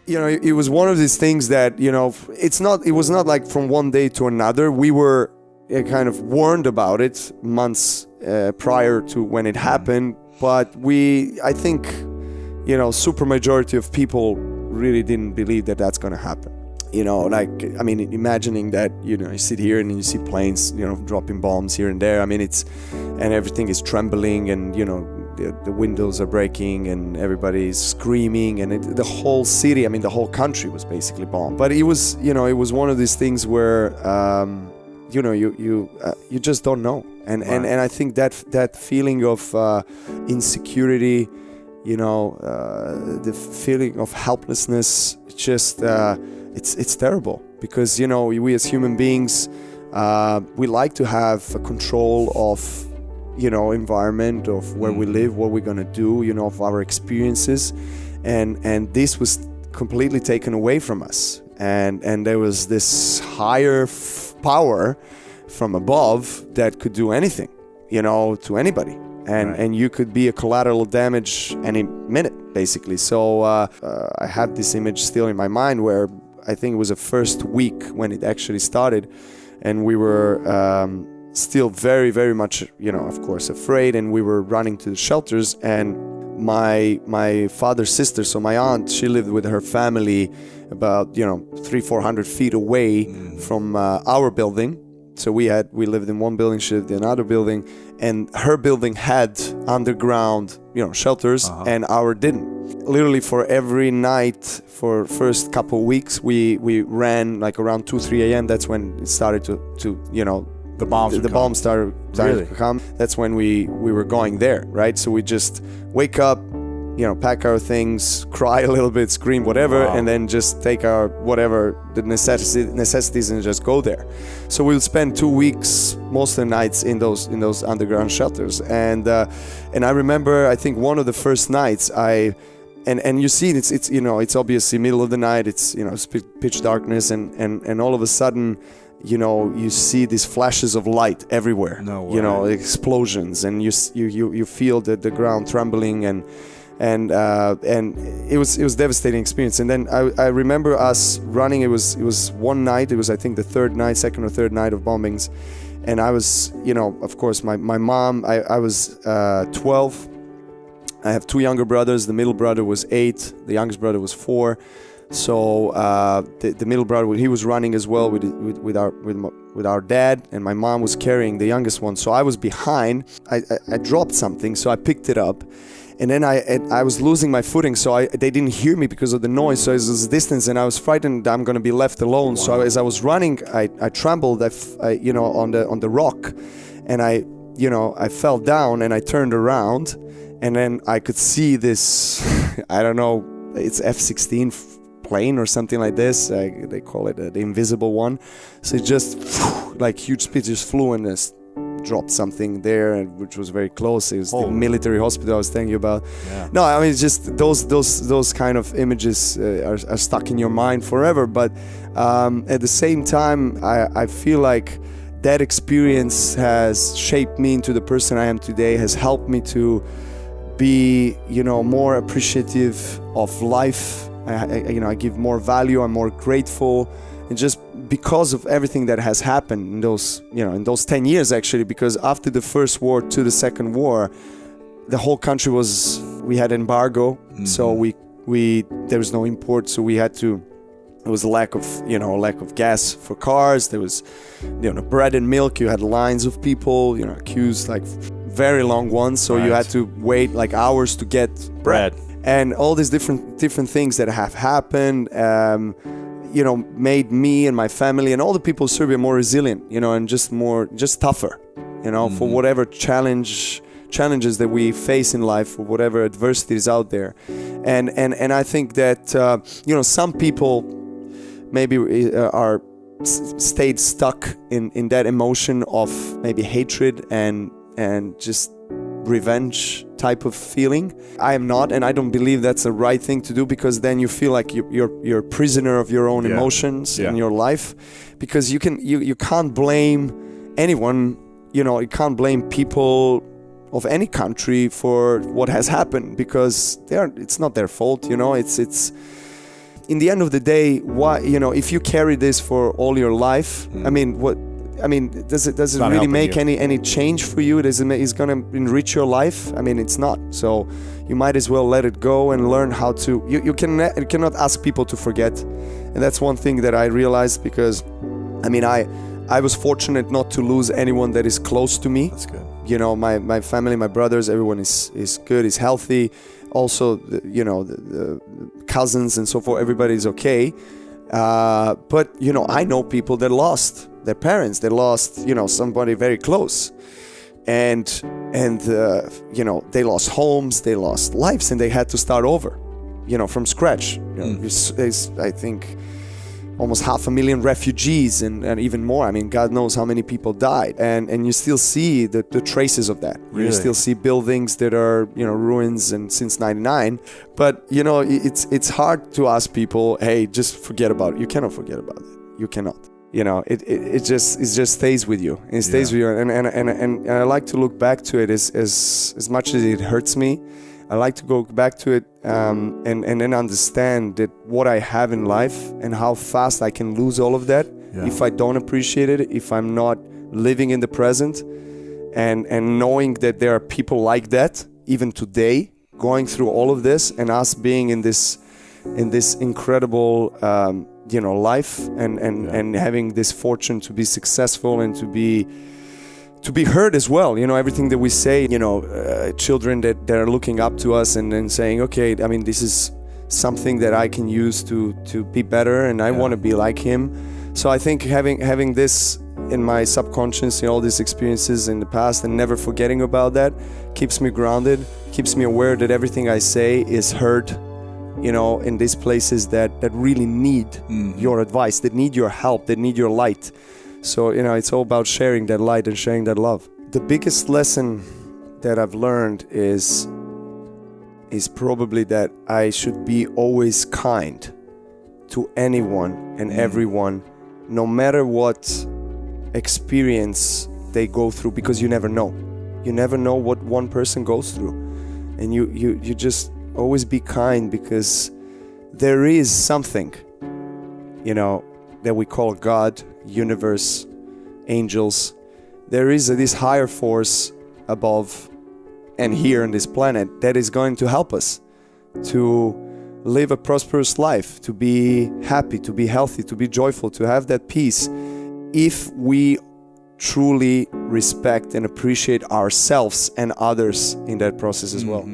you know, it was one of these things that, you know, it was not like from one day to another. We were kind of warned about it months prior to when it happened, but I think, you know, super majority of people really didn't believe that that's going to happen. You know, like, I mean, imagining that, you know, you sit here and you see planes, you know, dropping bombs here and there. I mean, and everything is trembling, and, you know, the windows are breaking and everybody's screaming, and the whole city, I mean, the whole country was basically bombed. But it was, you know, it was one of these things where, you know, you just don't know. And I think that feeling of insecurity, you know, the feeling of helplessness, just it's terrible, because, you know, we as human beings, we like to have a control of, you know, environment, of where we live, what we're gonna do, you know, of our experiences, and this was completely taken away from us, and there was this higher power from above that could do anything, you know, to anybody. And you could be a collateral damage any minute, basically. So I have this image still in my mind where I think it was the first week when it actually started, and we were still very, very much, you know, of course, afraid, and we were running to the shelters. And my father's sister, so my aunt, she lived with her family about, you know, 300-400 feet away from our building. So we lived in one building, she lived in another building, and her building had underground, you know, shelters, and our didn't. Literally for every night for first couple of weeks, we ran like around 2-3 a.m. That's when it started to you know, the bombs started to come. That's when we were going there, right? So we just wake up, you know, pack our things, cry a little bit, scream, whatever, and then just take our whatever the necessities and just go there. So we'll spend 2 weeks, most of the nights, in those underground shelters. And I remember, I think one of the first nights, and you see it's you know, it's obviously middle of the night, it's, you know, it's pitch darkness, and all of a sudden, you know, you see these flashes of light everywhere. No way. You know, explosions, and you feel the ground trembling, and it was devastating experience. And then I remember us running. It was one night. It was, I think, the second or third night of bombings, and I was, you know, of course, my mom. I was 12. I have 2 younger brothers. The middle brother was 8. The youngest brother was 4. So the middle brother, he was running as well with our dad, and my mom was carrying the youngest one. So I was behind. I dropped something, so I picked it up, and then I was losing my footing. So they didn't hear me because of the noise. So it was distance, and I was frightened that I'm going to be left alone. Wow. So as I was running, I trembled. I you know, on the rock, and I fell down, and I turned around, and then I could see this. I don't know. It's F-16 plane or something like this. They call it the invisible one. So it just, like, huge speed, just flew and just dropped something there, which was very close. It was the military hospital I was telling you about. Yeah. No, I mean, it's just those kind of images are stuck in your mind forever. But at the same time, I feel like that experience has shaped me into the person I am today, has helped me to be, you know, more appreciative of life. I give more value. I'm more grateful, and just because of everything that has happened in those 10 years, actually, because after the first war to the second war, the whole country we had embargo, so there was no import, so we had to. There was a lack of gas for cars. There was, you know, bread and milk. You had lines of people, you know, queues, like very long ones. So you had to wait like hours to get bread. And all these different things that have happened, you know, made me and my family and all the people of Serbia more resilient, you know, and just tougher, you know, for whatever challenges that we face in life, for whatever adversity is out there. And I think that, you know, some people maybe stayed stuck in that emotion of maybe hatred and just revenge type of feeling. I am not, and I don't believe that's the right thing to do, because then you feel like you're a prisoner of your own emotions in your life, because you can't blame anyone. You know, you can't blame people of any country for what has happened, because it's not their fault. You know, it's in the end of the day, why, you know, if you carry this for all your life, I mean, does it really make any change for you? Is going to enrich your life? I mean, it's not. So you might as well let it go and learn how to. You cannot ask people to forget, and that's one thing that I realized, because, I mean, I was fortunate not to lose anyone that is close to me. That's good. You know, my family, my brothers, everyone is good, is healthy. Also, you know, the cousins and so forth, everybody's okay. But, you know, I know people that lost their parents, they lost, you know, somebody very close. And you know, they lost homes, they lost lives, and they had to start over, you know, from scratch. You know, there's, I think, almost 500,000 refugees and even more. I mean, God knows how many people died. And you still see the traces of that. Really? You still see buildings that are, you know, ruins and since 99. But, you know, it's hard to ask people, hey, just forget about it. You cannot forget about it. You cannot. You know, it just stays with you. It stays with you. And I like to look back to it as much as it hurts me. I like to go back to it and then understand that what I have in life and how fast I can lose all of that if I don't appreciate it, if I'm not living in the present, and knowing that there are people like that even today going through all of this, and us being in this incredible you know, life and having this fortune to be successful and to be heard as well. You know, everything that we say, you know, children that are looking up to us and saying, okay, I mean, this is something that I can use to be better, and I want to be like him. So I think having this in my subconscious, you know, all these experiences in the past, and never forgetting about that, keeps me grounded, keeps me aware that everything I say is heard, you know, in these places that really need your advice, that need your help, that need your light. So, you know, it's all about sharing that light and sharing that love. The biggest lesson that I've learned is probably that I should be always kind to anyone and everyone, no matter what experience they go through, because you never know. You never know what one person goes through. And you just always be kind, because there is something, you know, that we call God, universe, angels. There is this higher force above and here on this planet that is going to help us to live a prosperous life, to be happy, to be healthy, to be joyful, to have that peace, if we truly respect and appreciate ourselves and others in that process as well.